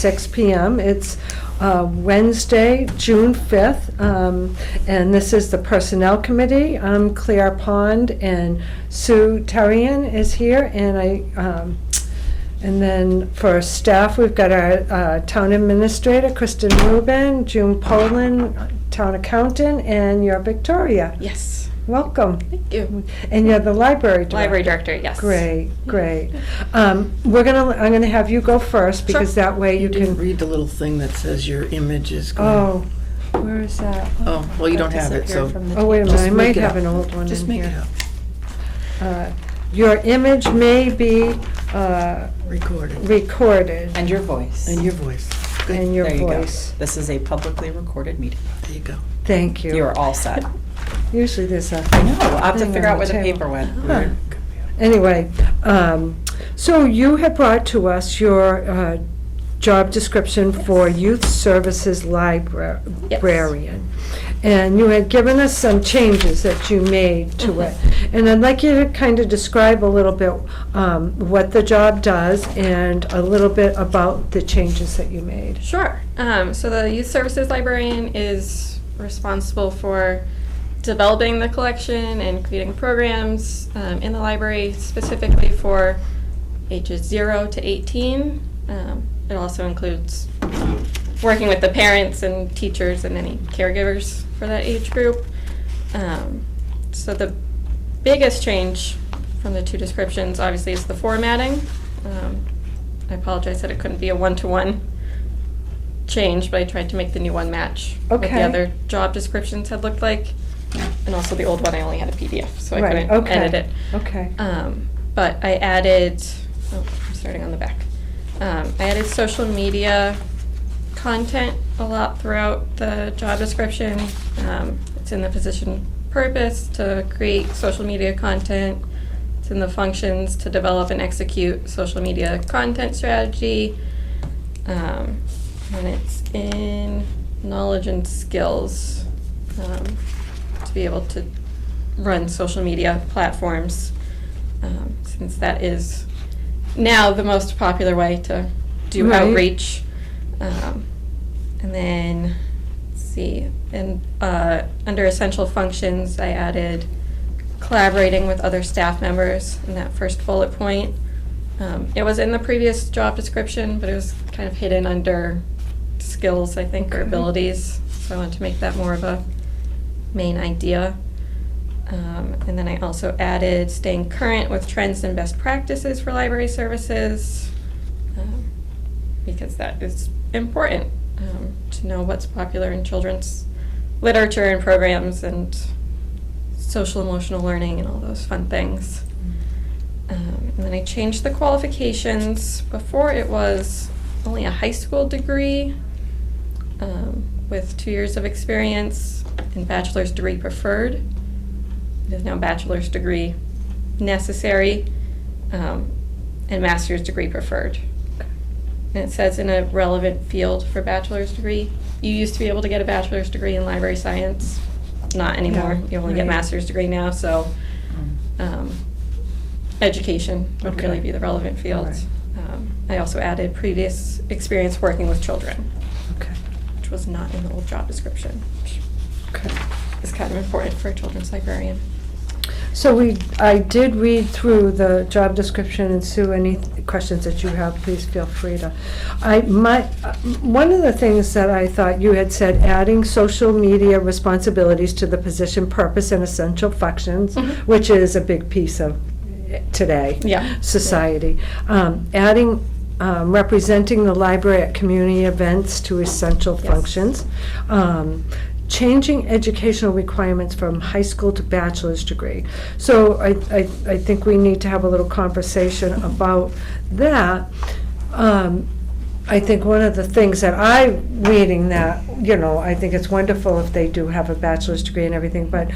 6 p.m. It's Wednesday, June 5th, and this is the Personnel Committee. I'm Claire Pond, and Sue Tarian is here, and then for staff, we've got our Town Administrator, Kristen Rubin, June Poland, Town Accountant, and you're Victoria. Yes. Welcome. Thank you. And you're the Library Director. Library Director, yes. Great, great. I'm gonna have you go first, because Sure. that way you didn't can. read the little thing that says your image is going. Oh, where is that? Oh, well, you don't have it, so Oh, wait a minute, Just I might make it have up. an old one just in make it here. up. Your image may be Recorded. recorded, And your voice. And your voice. Good. and your There you go. voice. This is a publicly recorded meeting. There you go. Thank you. You are all set. Usually there's a. I know, I'll have to thing figure on out where the table. paper went. Huh. Anyway, so you had brought to us your job description for Youth Services Librarian. And you had given us some changes that you made to it. And I'd like you to kind of describe a little bit what the job does and a little bit about the changes that you made. Sure. So the Youth Services Librarian is responsible for developing the collection and creating programs in the library, specifically for ages 0 to 18. It also includes working with the parents and teachers and any caregivers for that age group. So the biggest change from the two descriptions, obviously, is the formatting. I apologize that it couldn't be a one-to-one change, but I tried to make the new one match what Okay. the other job descriptions had looked like. And also the old one, I only had a PDF, so I Right, couldn't okay. edit it. Okay. But I added, I'm starting on the back. I added social media content a lot throughout the job description. It's in the position purpose to create social media content. It's in the functions to develop and execute social media content strategy. And it's in knowledge and skills to be able to run social media platforms, since that is now the most popular way to do Right. outreach. And then, let's see, and under essential functions, I added collaborating with other staff members in that first bullet point. It was in the previous job description, but it was kind of hidden under skills, I think, or Okay. abilities. So I wanted to make that more of a main idea. And then I also added staying current with trends and best practices for library services, because that is important, to know what's popular in children's literature and programs and social emotional learning and all those fun things. And then I changed the qualifications. Before it was only a high school degree with 2 years of experience and bachelor's degree preferred. It is now bachelor's degree necessary and master's degree preferred. And it says in a relevant field for bachelor's degree. You used to be able to get a bachelor's degree in library science. Not anymore. No, You only get right. master's degree now, so education would Okay. really be the relevant field. All right. I also added previous experience working with children, Okay. which was not in the old job description, which Okay. is kind of important for a children's librarian. So I did read through the job description, and Sue, any questions that you have, please feel free to. One of the things that I thought you had said, adding social media responsibilities to the position purpose and essential functions, Mhm. which is a big piece of today. Yeah. Society. Adding, representing the library at community events to essential Yes. functions. Changing educational requirements from high school to bachelor's degree. So I think we need to have a little conversation about that. I think one of the things that reading that, I think it's wonderful if they do have a bachelor's degree and everything, but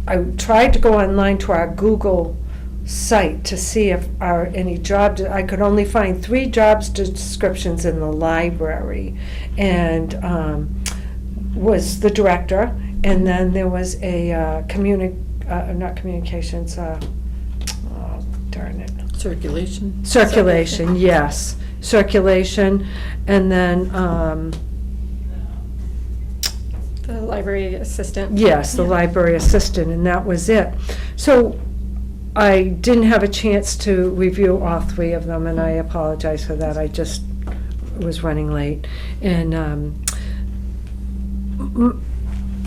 I tried to go online to our Google site to see if any I could only find 3 jobs descriptions in the library, and was the director, and then there was a not communications, oh, darn it. Circulation. Circulation, yes, circulation, and then, The library assistant. yes, the Yeah. library assistant, and that was it. So I didn't have a chance to review all three of them, and I apologize for that. I just was running late. And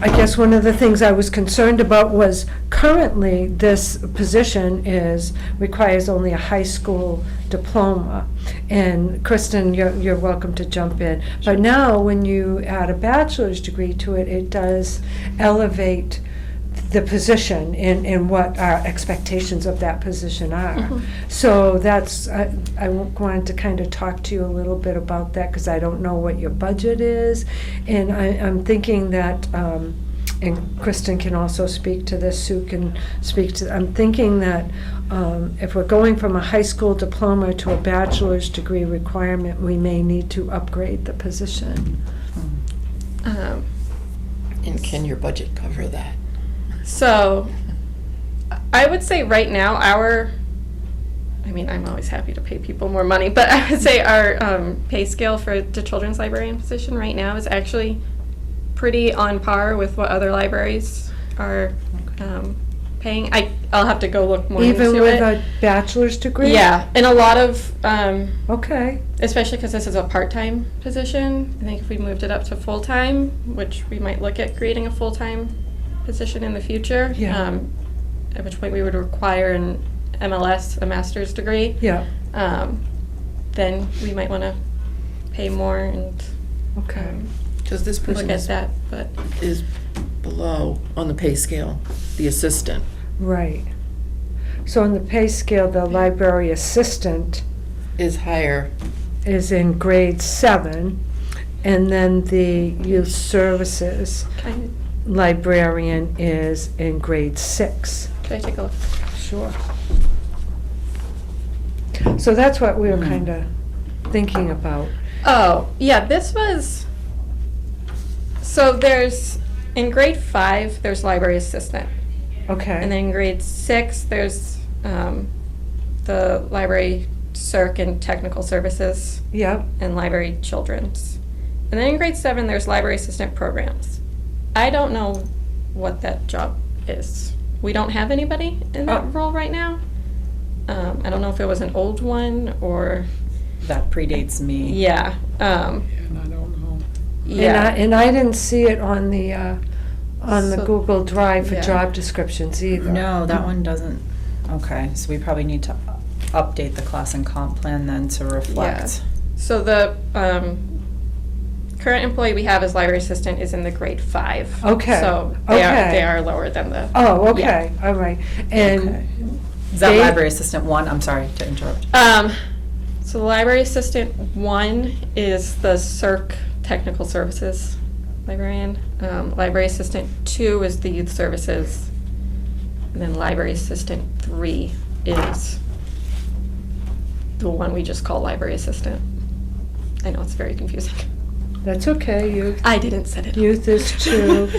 I guess one of the things I was concerned about was currently this position requires only a high school diploma. And Kristen, you're welcome to jump in. But now, when you add a bachelor's degree to it, it does elevate the position and what our expectations of that position are. Mhm. So that's, I wanted to kind of talk to you a little bit about that, because I don't know what your budget is. And I'm thinking that, and Kristen can also speak to this, Sue can speak to, I'm thinking that if we're going from a high school diploma to a bachelor's degree requirement, we may need to upgrade the position. Um, And can your budget cover that? So, I would say right now, I mean, I'm always happy to pay people more money, but I would say our pay scale for the children's librarian position right now is actually pretty on par with what other libraries are paying. I'll have to go look more into it. Even with a bachelor's degree? Yeah, and a lot of, Okay, especially because this is a part-time position, I think if we moved it up to full-time, which we might look at creating a full-time position in the future, Yeah. at which point we would require an MLS, a master's degree, yeah, then we might want to pay more and okay. Because this person look at that, but is below on the pay scale, the assistant. Right. So on the pay scale, the library assistant Is higher. is in grade 7, and then the youth services kind librarian is in grade 6. of, can I take a look? Sure. So that's what we were Hmm. kind of thinking about. Oh, yeah, this was, so there's, in grade 5, there's library assistant. Okay. And then in grade 6, there's the library circ and technical services Yep, and library children's. And then in grade 7, there's library assistant programs. I don't know what that job is. We don't have anybody in that Oh. role right now. I don't know if it was an old one or, That predates me. yeah. And I don't know. Yeah. and I didn't see it on the So- Google Drive for yeah. job descriptions either. No, that one doesn't, okay, so we probably need to update the class and comp plan then to reflect. So the current employee we have as library assistant is in the grade 5. Okay, So okay. they are lower than the. Oh, okay, all right. Okay. And Is that they- library assistant 1? I'm sorry to interrupt. So the library assistant 1 is the circ technical services librarian. Library assistant 2 is the youth services. And then library assistant 3 is the one we just call library assistant. I know it's very confusing. that's okay, I didn't set it up. youth is 2,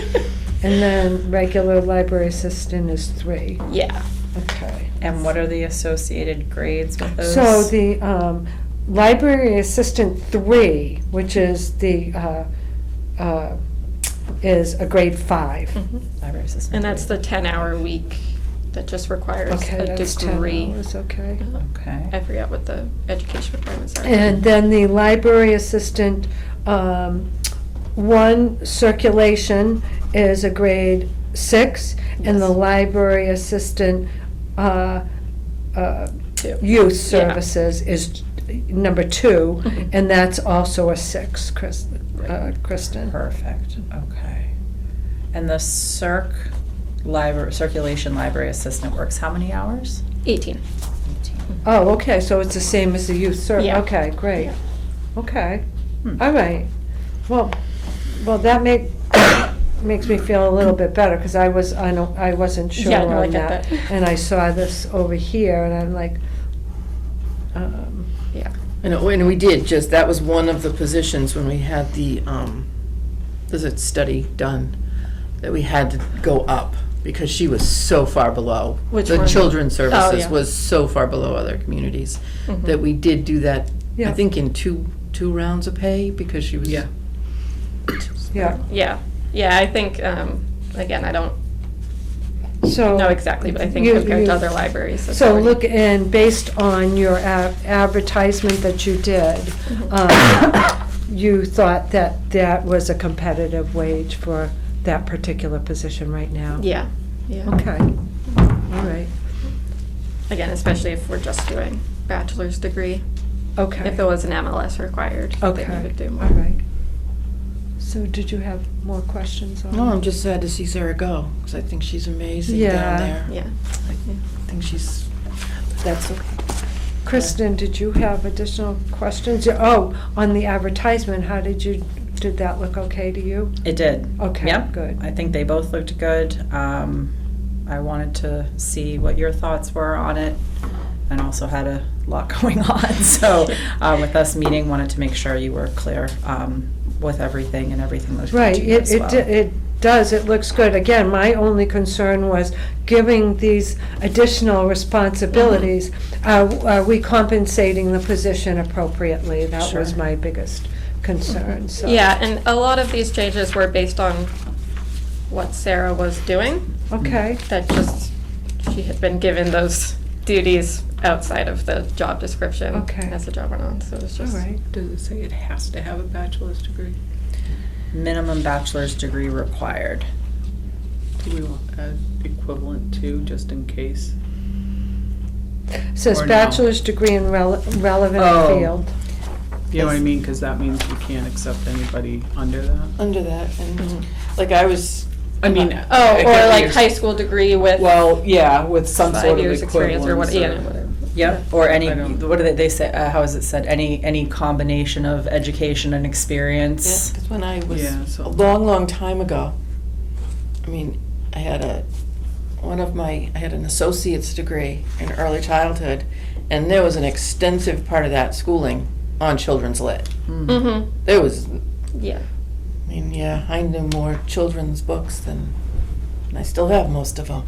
and then regular library assistant is 3. Yeah. Okay. And what are the associated grades with those? So the library assistant 3, which is is a grade 5. Mhm. Library assistant. And that's 3. the 10-hour week that just requires Okay, a that's 10 degree. hours, okay. Okay. I forget what the education requirements are. And then the library assistant 1 circulation is a grade 6, and the Yes. library assistant 2. youth Yeah. services is number 2, Mhm. and that's also a 6, Kristen. Perfect, okay. And the circulation library assistant works how many hours? 18. 18. Oh, okay, so it's the same as the youth service, Yeah. okay, great. Yeah. Hmm. Okay, all right. Well, that makes me feel a little bit better, because I wasn't sure Yeah, no, I on get that. that. And I saw this over here, and I'm like, Yeah. And we did, that was one of the positions when we had the study done, that we had to go up, because she was so far below. Which The one? children's services yeah. was so far below other communities, Mhm. that we did do that Yeah. I think in two rounds of pay, because she was. Yeah. Yeah, Yeah, I think, again, I don't so. know exactly, but I think you- compared you- to other libraries. that's So already- look, and based on your advertisement that you did, you thought that that was a competitive wage for that particular position right now? Yeah, yeah. Okay, all right, Again, especially if we're just doing bachelor's degree. okay. If there was an MLS required, Okay, then we would do more. all right. So did you have more questions on? No, I'm just sad to see Sarah go, because I think she's amazing Yeah. down there. Yeah. I think she's, that's okay. Kristen, did you have additional questions? Oh, on the advertisement, how did that look okay to you? It did. Okay, Yep. good. I think they both looked good. I wanted to see what your thoughts were on it, and also had a lot going on. So with us meeting, wanted to make sure you were clear with everything, and everything looked good Right, to you as well. it does, it looks good. Again, my only concern was giving these additional responsibilities, are we compensating the position appropriately? That was Sure. my biggest concern, so. Yeah, and a lot of these changes were based on what Sarah was doing. Okay, That just, she had been given those duties outside of the job description Okay. as the job went on, so it was all just. right. Does it say it has to have a bachelor's degree? Minimum bachelor's degree required. Do we want equivalent to, just in case? Says Or no. bachelor's degree in relevant Oh. field. You know what I mean? Because that means you can't accept anybody under that. Under that, and Mhm. like I was. I mean. Oh, I get or what like you're- high school degree with Well, yeah, with some 5 sort of years experience or what, equivalence. yeah, whatever. Yep, or any, I don't- what do they say, how is it said, any combination of education and experience? Because when I was, Yeah, so- a long time ago, I mean, I had I had an associate's degree in early childhood, and there was an extensive part of that schooling on children's lit. Mm. Mm-hmm, There was, yeah. I mean, yeah, I knew more children's books and I still have most of them.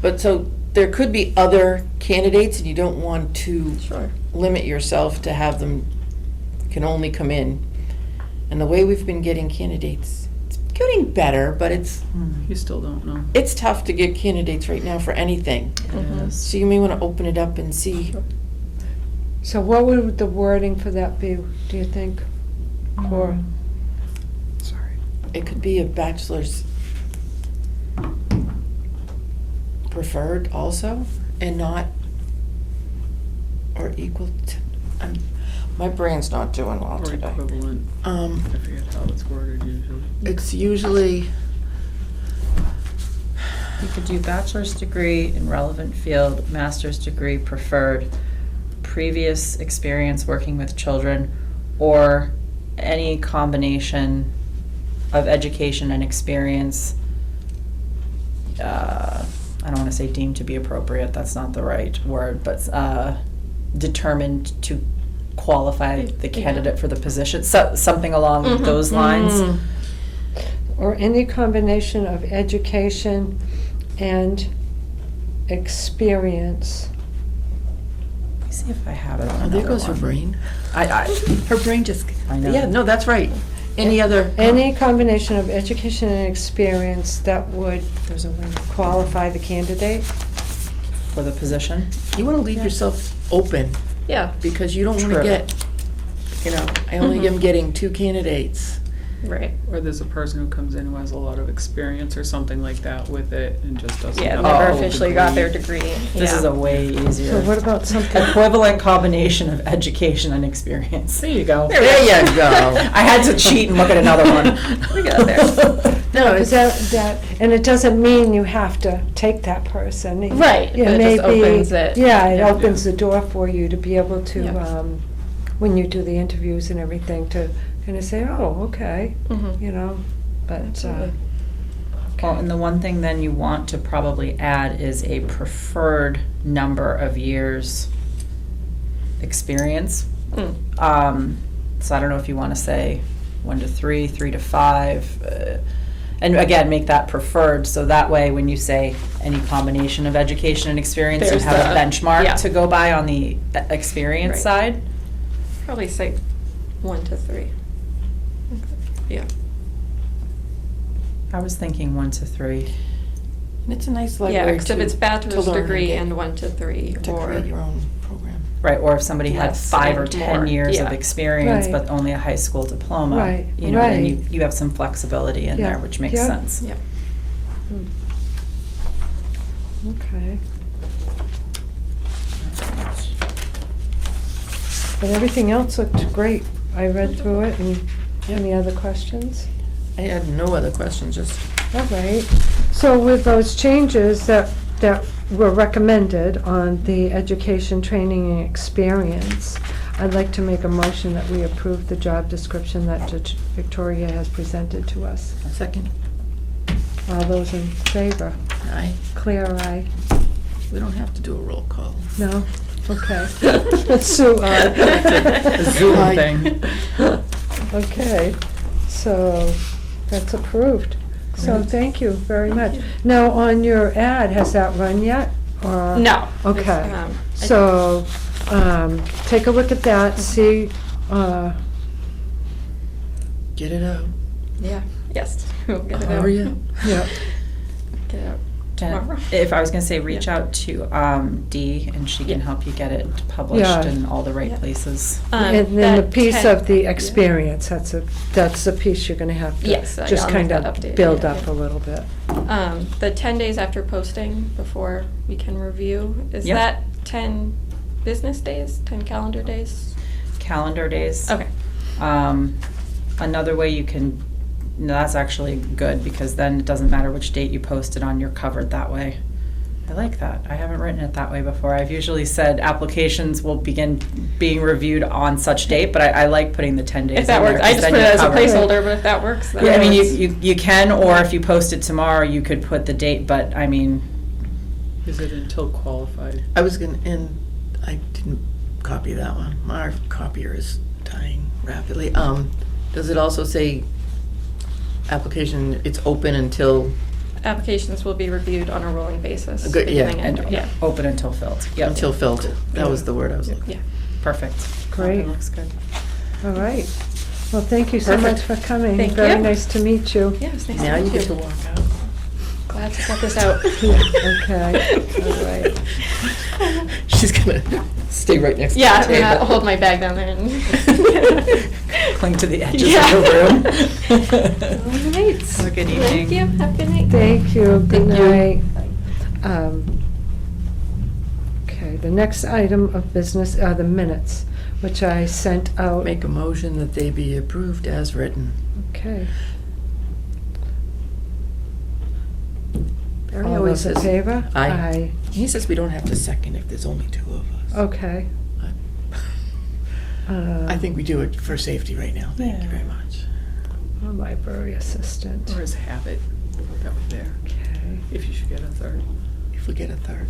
But so there could be other candidates, and you don't want to Sure. limit yourself to have them can only come in. And the way we've been getting candidates, it's getting better, but it's You still don't know. tough to get candidates right now for anything. Mhm. It is. So you may want to open it up and see. So what would the wording for that be, do you think? Or, Sorry. It could be a bachelor's preferred also, and not, or equal to, my brain's not doing well Or today. equivalent. I forget how it's worded usually. It's usually, You could do bachelor's degree in relevant field, master's degree preferred, previous experience working with children, or any combination of education and experience. I don't want to say deemed to be appropriate, that's not the right word, but determined to qualify the Yeah. candidate for the position, something along Mhm. those lines. Mm. or any combination of education and experience. Let me see if I have it on oh, there another goes her one. brain. I Her brain just, I know. yeah, no, that's right. Any other? Any combination of education and experience that would There's a way qualify the candidate? for the position. You want to leave yourself open, Yeah, because you don't want to True. get, I only Mhm. am getting 2 candidates. right. Or there's a person who comes in who has a lot of experience or something like that with it and just doesn't Yeah, have never a full officially got their degree. degree. This yeah. is a way easier. So what about something, Equivalent combination of education and experience. There you go. There you go. I had to cheat and look at another one. We got there. No, because that, and it doesn't mean you have to take that person. Right, but it just opens it. Yeah, it Yeah. opens the door for you to be able to, Yeah. when you do the interviews and everything, to kind of say, oh, okay, Mhm. but, Absolutely. Well, and the one thing then you want to probably add is a preferred number of years experience. Mm. So I don't know if you want to say 1 to 3, 3 to 5, and again, make that preferred, so that way when you say any combination of education and experience, you There's have a the- benchmark yeah. to go by on the experience Right. side. Probably say 1 to 3. Yeah. I was thinking 1 to 3. And it's a nice Yeah, library except it's to bachelor's learn degree get- and 1 to 3, to or create your own program. Right, or if somebody had Less 5 or and 10 more, years of yeah. experience, Right. but only a high school diploma. Right, You know, then right. you have some flexibility in Yeah, there, which makes yeah. sense. Yeah. Okay. But everything else looked great. I read through it, and any other questions? I had no other questions, just All right. So with those changes that were recommended on the education, training, and experience, I'd like to make a motion that we approve the job description that Judge Victoria has presented to us. a second. All those in favor? Claire, aye. We don't have to do a roll call. No? Okay. Sue, aye. Zoom thing. Okay, so that's approved. So Great. thank you very Thank much. you. Now, on your ad, has that run yet? Or No. Okay, It's, so, take a look at that, see, Get it out. Yeah, yes, we'll get it out. Hurry up. yeah, Get it out Janet, tomorrow. if I was gonna say, reach Yeah. out to Dee, and she can Yeah. help you get it published Yeah. in all the right Yeah. places. and then the That piece 10 of the yeah. experience, that's the piece you're gonna have to Yes, just I'll make kind that of updated, build yeah, up yeah. a little bit. The 10 days after posting, before we can review, is Yep. that 10 business days, 10 calendar days? Calendar days. Okay. Another way you can, no, that's actually good, because then it doesn't matter which date you post it on, you're covered that way. I like that. I haven't written it that way before. I've usually said applications will begin being reviewed on such date, but I like putting the 10 days If that in there, works, I 'cause just then put it you're as a covered. placeholder, but if that works, then. Yeah, I mean, Yes. you can, or if you post it tomorrow, you could put the date, but I mean, Is it until qualified? I was gonna, and I didn't copy that one. My copier is dying rapidly. Does it also say application, it's open until, Applications will be reviewed on a rolling basis. Good, yeah, beginning and and, yeah. open until filled. Yep. until filled? That was the word I was looking Yeah. Perfect. Great. That looks good. All right. Well, thank you so much for coming. Thank Very you. nice to meet you. Yeah, it was nice Now to you meet get you. to walk out. Glad to get this out. Okay, all right. She's gonna stay right next to the Yeah, I'm table. gonna hold my bag down there and. Cling to the edges Yeah. of the room. All right. Have a good Thank evening. you. Have a good night. Thank you, good Thank you. night. Okay, the next item of business are the minutes, which I sent out. Make a motion that they be approved as written. Okay. Barry All always those in says, favor? Aye. He says we don't have to second if there's only 2 of us. Okay. I think we do it for safety right now. Thank you Yeah. very much. Library assistant. Or is habit that was there, Okay, if you should get a third? If we get a third.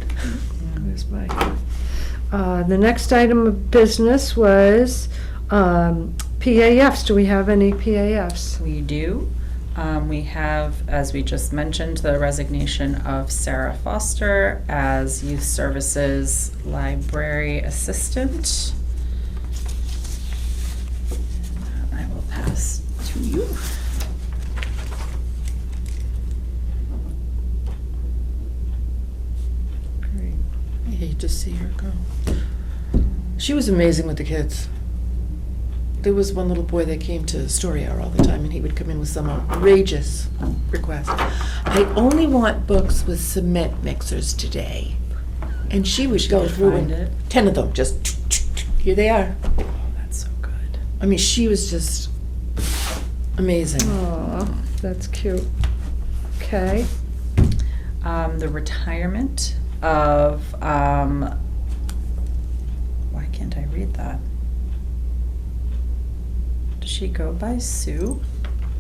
where's my, the next item of business was, PAFs. Do we have any PAFs? We do. We have, as we just mentioned, the resignation of Sarah Foster as Youth Services Library Assistant. I will pass to you. Great. I hate to see her go. She was amazing with the kids. There was one little boy that came to story hour all the time, and he would come in with some outrageous request. I only want books with cement mixers today. And she would go could through find and it. 10 of them, just here they are. Oh, that's so good. I mean, she was just amazing. Aw, that's cute. Okay. The retirement of, why can't I read that? Does she go by Sue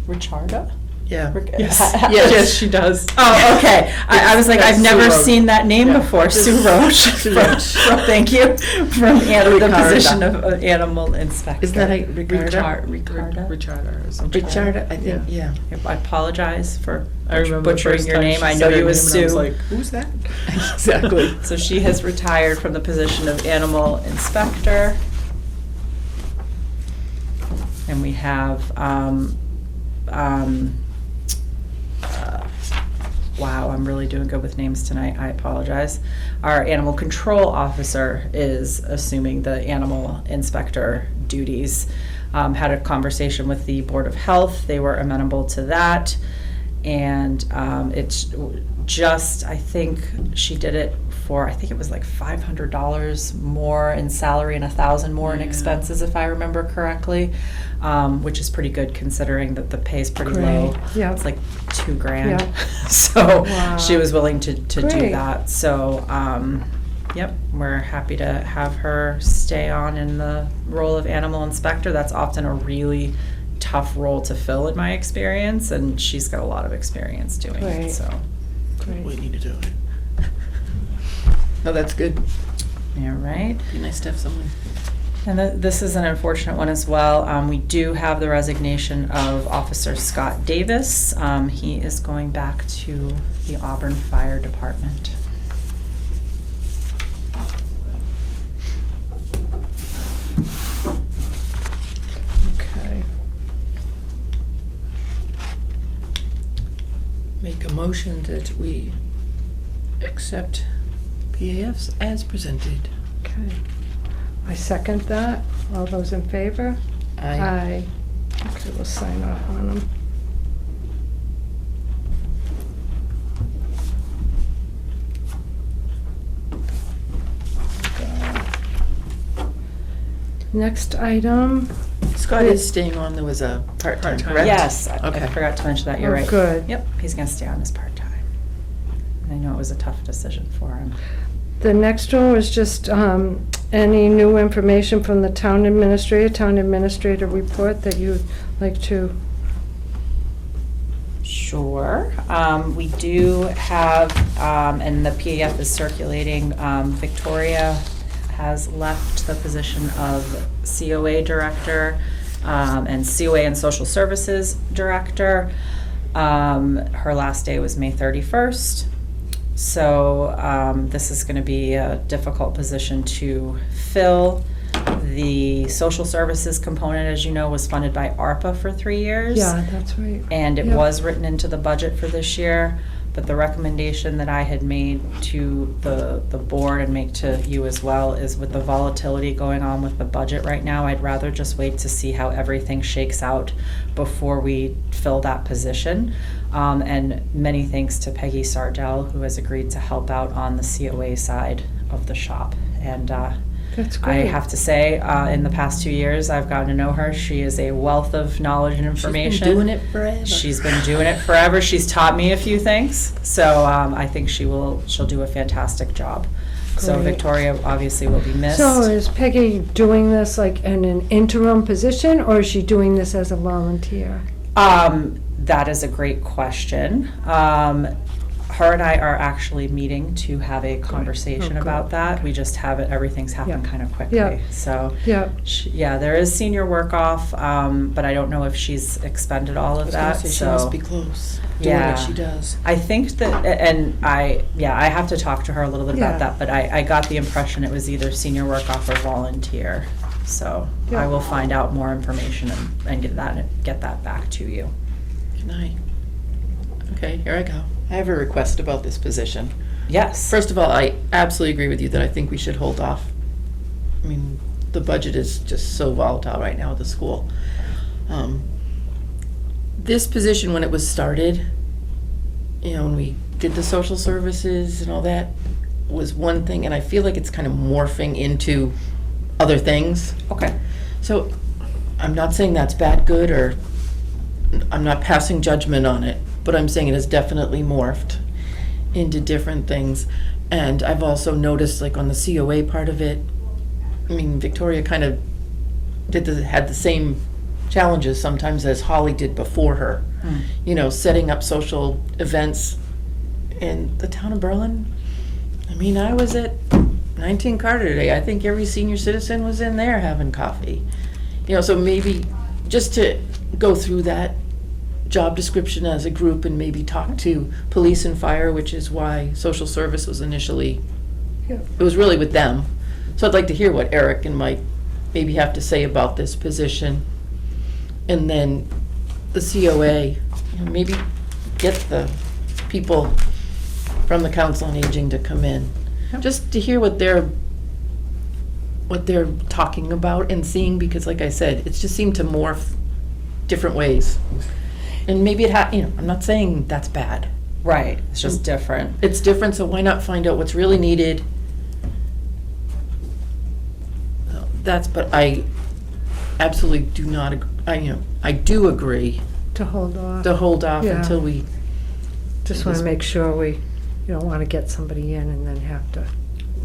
Richarda? Yeah. Yes. Yes, she does. Oh, okay. I was like, I've Sue never Roche. seen that name Yeah. before. Sue Roche. Sue Roche. Thank you. From the Ricarda. position of animal inspector. Isn't that how- Ricarda? Ricarda? Richard or something. Richard, I think, yeah. I apologize for I remember the butchering first your time name. she I know said her you as name, and I was Sue. like, who's that? Exactly. So she has retired from the position of animal inspector. and we have, wow, I'm really doing good with names tonight, I apologize. Our animal control officer is assuming the animal inspector duties. Had a conversation with the Board of Health, they were amenable to that. And it's just, I think she did it for, I think it was like $500 more in salary and $1,000 more in Yeah. expenses, if I remember correctly, which is pretty good considering that the pay is pretty low. Great. Yeah. It's like $2,000. Yeah. So Wow. she was willing to do Great. that. So, yep, we're happy to have her stay on in the role of animal inspector. That's often a really tough role to fill in my experience, and she's got a lot of experience doing Great. it, so. Great. We need to do it. No, that's good. Yeah, right. Be nice to have someone. And this is an unfortunate one as well. We do have the resignation of Officer Scott Davis. He is going back to the Auburn Fire Department. Okay. Make a motion that we accept PAFs as presented. Okay. I second that. All those in favor? Aye. Okay, we'll sign off on them. Next item. Scott is staying on, there was a part-time, Part-time. correct? Yes, I Okay. forgot to mention that, you're Oh, right. good. Yep, he's gonna stay on as part-time. I know it was a tough decision for him. The next one was just any new information from the town administrator report that you'd like to. Sure. We do have, and the PAF is circulating, Victoria has left the position of COA director and COA and social services director. Her last day was May 31st. So this is going to be a difficult position to fill. The social services component, as you know, was funded by ARPA for 3 years. Yeah, that's right. And it Yep. was written into the budget for this year, but the recommendation that I had made to the board and make to you as well is with the volatility going on with the budget right now, I'd rather just wait to see how everything shakes out before we fill that position. And many thanks to Peggy Sardell, who has agreed to help out on the COA side of the shop. And That's I great. have to say, in the past 2 years, I've gotten to know her. She is a wealth of knowledge and information. She's been doing it forever. She's been doing it forever. She's taught me a few things, so I think she'll do a fantastic job. So Great. Victoria obviously will be missed. So is Peggy doing this like in an interim position, or is she doing this as a volunteer? That is a great question. Her and I are actually meeting to have a conversation good. about that. We just haven't, everything's happened Yeah. kind of quickly. Yeah. So, Yeah. yeah, there is senior work off, but I don't know if she's expended all I of was gonna that, say, she so. must be close, doing Yeah. what she does. I think that, and I have to talk to her a little bit Yeah. about that, but I got the impression it was either senior work off or volunteer. So Yeah. I will find out more information and get that back to you. Good night. Okay, here I go. I have a request about this position. Yes. First of all, I absolutely agree with you that I think we should hold off. I mean, the budget is just so volatile right now at the school. This position, when it was started, when we did the social services and all that, was one thing, and I feel like it's kind of morphing into other things. Okay. So, I'm not saying that's bad, good, or I'm not passing judgment on it, but I'm saying it has definitely morphed into different things. And I've also noticed, like, on the COA part of it, I mean, Victoria kind of had the same challenges sometimes as Holly did before her. Setting up social events in the town of Berlin. I mean, I was at 19 Carter today. I think every senior citizen was in there having coffee. So maybe just to go through that job description as a group and maybe talk to police and fire, which is why social service was initially, Yeah. it was really with them. So I'd like to hear what Eric and Mike maybe have to say about this position. And then the COA, maybe get the people from the Council on Aging to come in, Yep. just to hear what they're talking about and seeing, because like I said, it's just seemed to morph different ways. And maybe I'm not saying that's bad. Right, it's just different. It's different, so why not find out what's really needed? But I absolutely do not, I do agree To hold off. to hold off Yeah. until we, Just want to make sure you don't want to get somebody in and then have to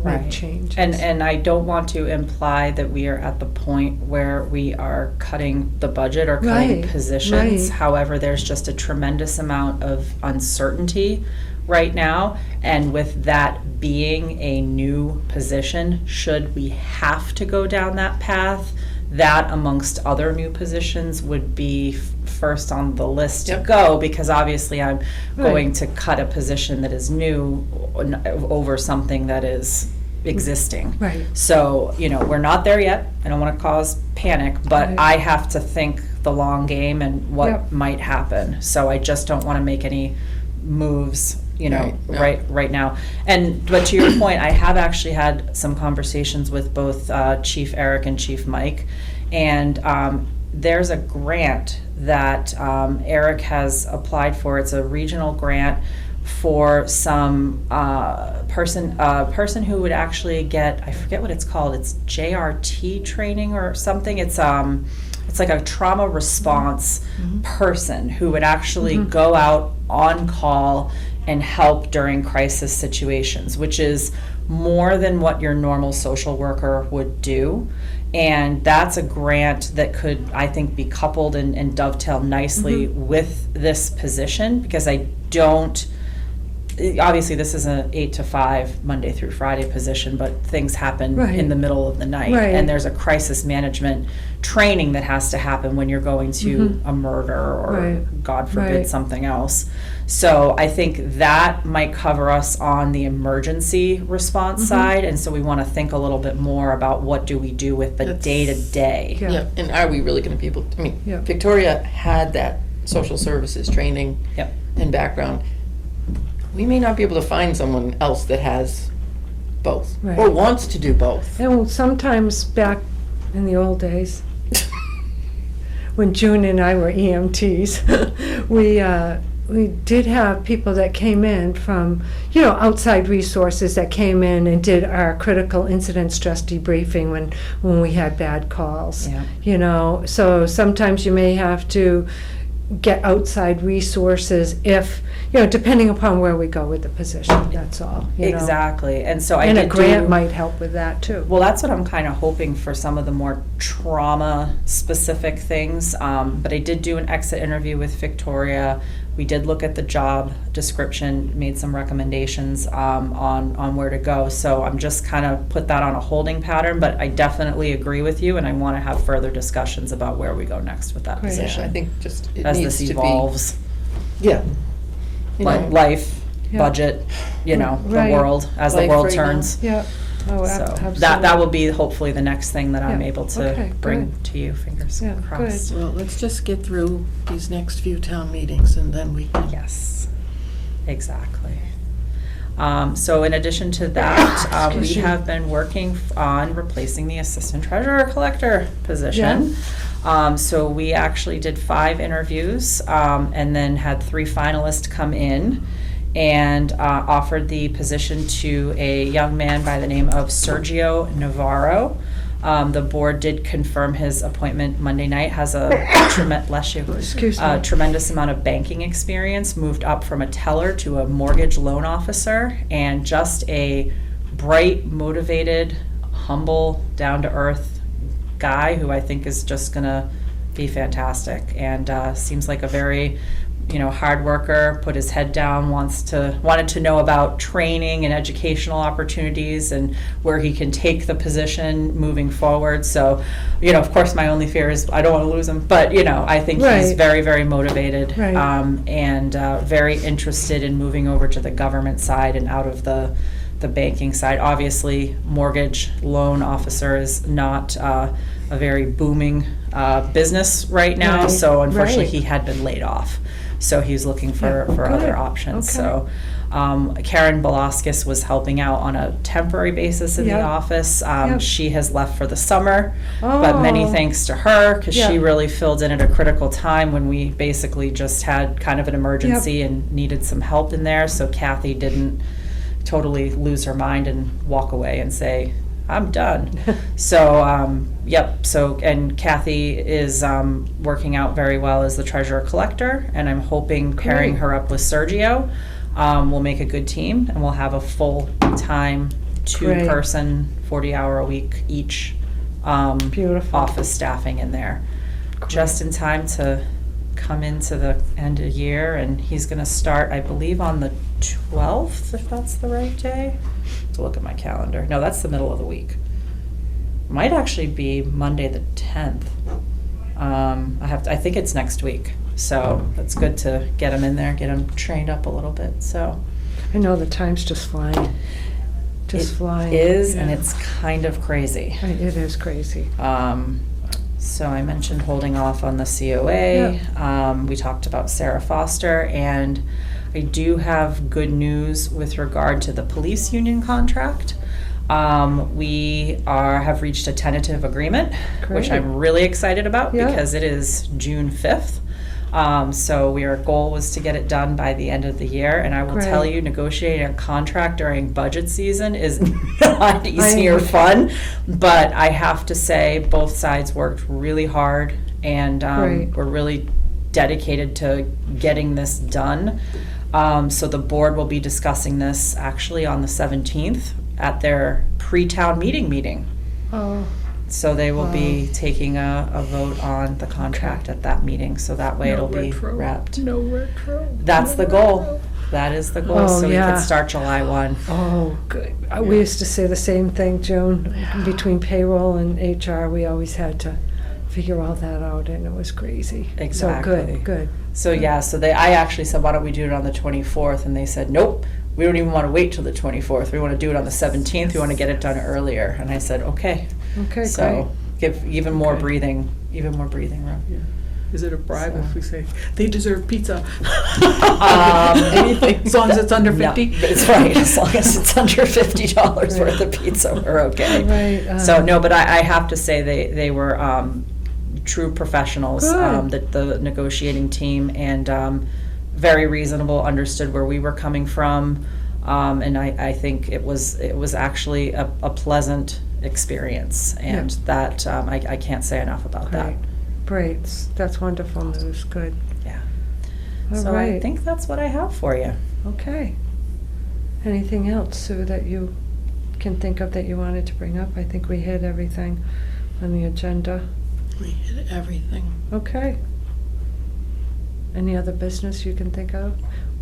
Right. make changes. And I don't want to imply that we are at the point where we are cutting the budget or cutting Right, positions. right. However, there's just a tremendous amount of uncertainty right now. And with that being a new position, should we have to go down that path, that amongst other new positions would be first on the list to Yep. go, because obviously I'm Right. going to cut a position that is new over something that is existing. Right. So, we're not there yet. I don't want to cause panic, but Right. I have to think the long game and what Yep. might happen. So I just don't want to make any moves, Right, yeah. right now. But to your point, I have actually had some conversations with both Chief Eric and Chief Mike, and there's a grant that Eric has applied for. It's a regional grant for some person who would actually get, I forget what it's called, it's JRT training or something. It's like a trauma response person who would actually go out on call and help during crisis situations, which is more than what your normal social worker would do. And that's a grant that could, I think, be coupled and dovetail nicely with this position, because I don't, obviously this is an 8 to 5 Monday through Friday position, but things happen Right. in the middle of the night. Right. And there's a crisis management training that has to happen when you're going to a murder or, Right. God forbid, Right. something else. So I think that might cover us on the emergency response side. And so we want to think a little bit more about what do we do with the That's- day-to-day. Yeah. yeah, and are we really gonna be able, Yeah. Victoria had that social services training Yep. and background. We may not be able to find someone else that has both, or Right. wants to do both. And sometimes back in the old days, when June and I were EMTs, we did have people that came in from, outside resources that came in and did our critical incident stress debriefing when we had bad calls. Yeah. So sometimes you may have to get outside resources if, depending upon where we go with the position, that's all. Exactly. And so I And a did grant do- might help with that too. Well, that's what I'm kind of hoping for, some of the more trauma-specific things. But I did do an exit interview with Victoria. We did look at the job description, made some recommendations on where to go. So I'm just kind of put that on a holding pattern, but I definitely agree with you, and I want to have further discussions about where we go next with that Great. Yeah, position. I think just, it as needs this to be. evolves, Yeah. You know, life, Yeah. budget, the Right. world, as the Life world right now. turns. Yeah. Oh, So absolutely. that will be hopefully the next thing that I'm Yeah. able Okay, to bring good. to you, fingers Yeah, crossed. Well, let's just get through these next few town meetings and then we can. Yes, exactly. So in addition to that, we Excuse you. have been working on replacing the assistant treasurer collector position. So we actually did 5 interviews, and then had 3 finalists come in, and offered the position to a young man by the name of Sergio Navarro. The board did confirm his appointment Monday night, has a Excuse me. tremendous amount of banking experience, moved up from a teller to a mortgage loan officer, and just a bright, motivated, humble, down-to-earth guy who I think is just gonna be fantastic, and seems like a very hard worker, put his head down, wanted to know about training and educational opportunities and where he can take the position moving forward. So, of course, my only fear is I don't want to lose him, but, I think he's Right. very, very motivated. Right. And very interested in moving over to the government side and out of the banking side. Obviously, mortgage loan officer is not a very booming business right now, Right, so unfortunately right. he had been laid off. So he's looking for, Yeah, for good, other options. okay. So Karen Belaskis was helping out on a temporary basis in the Yeah. office. Yeah. She has left for the summer, but many Oh. thanks to her, because she Yeah. really filled in at a critical time when we basically just had kind of an emergency and needed some help in there. So Kathy didn't totally lose her mind and walk away and say, I'm done. So, yep, so, and Kathy is working out very well as the treasurer collector, and I'm hoping pairing Great. her up with Sergio will make a good team, and we'll have a full-time, Great. two-person, 40-hour-a-week each Beautiful. office staffing in there. Just in time to come into the end of the year, and he's gonna start, I believe, on the 12th, if that's the right day. To look at my calendar. No, that's the middle of the week. Might actually be Monday the 10th. I think it's next week. So it's good to get him in there, get him trained up a little bit. So I know the time's just flying. Just it flying. is, and Yeah. it's kind of crazy. Right, it is crazy. So I mentioned holding off on the COA. We talked about Sarah Foster, and I do have good news with regard to the police union contract. We have reached a tentative agreement, which Great. I'm really excited about Yeah. because it is June 5th. So our goal was to get it done by the end of the year, and I will tell Great. you, negotiating a contract during budget season is not easy or would- fun, but I have to say, both sides worked really hard, and Great. we're really dedicated to getting this done. So the board will be discussing this actually on the 17th at their pre-town meeting. Oh, So they will be Wow. taking a vote on the contract at that meeting, so that way it'll be wrapped. No retro. That's the goal. That is the goal, Oh, so we yeah. can start July 1. oh, good. We used to say the same thing, Joan. Between payroll and HR, we always had to figure all that out, and it was crazy. So Exactly. good, good. So yeah, so I actually said, why don't we do it on the 24th? And they said, nope, we don't even want to wait till the 24th. We want to do it on the 17th. We want to get it done earlier. And I said, okay. Okay, great. So give even more Okay. breathing room. Yeah. Is it a bribe So. if we say they deserve pizza? Anything. As long as it's under No, 50. It's right, as long as it's under $50 worth of pizza, we're okay. Right, So, no, but I have to say, they were true professionals, Good. the negotiating team, and very reasonable, understood where we were coming from, and I think it was actually a pleasant experience, and that, I can't say enough about that. Great, great. That's wonderful news, good. Yeah. All So I right. think that's what I have for you. Okay. Anything else, Sue, that you can think of that you wanted to bring up? I think we hit everything on the agenda. We hit everything. Okay. Any other business you can think of?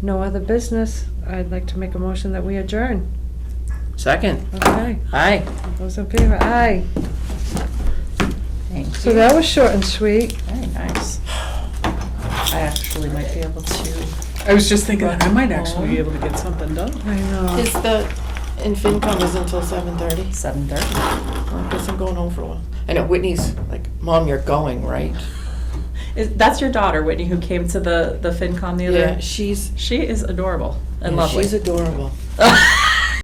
No other business. I'd like to make a motion that we adjourn. Second. Okay. Aye. Those in favor? Aye. Thank So you. that was short and sweet. Very nice. I actually might be able to. I was just thinking that I might actually be able to get something done. I know. Is the, and FinCom is until 7:30? 7:30. I guess I'm going home for a while. I know Whitney's like, Mom, you're going, right? That's your daughter, Whitney, who came to the FinCom the other. Yeah, she's, She is adorable and yeah, lovely. she's adorable.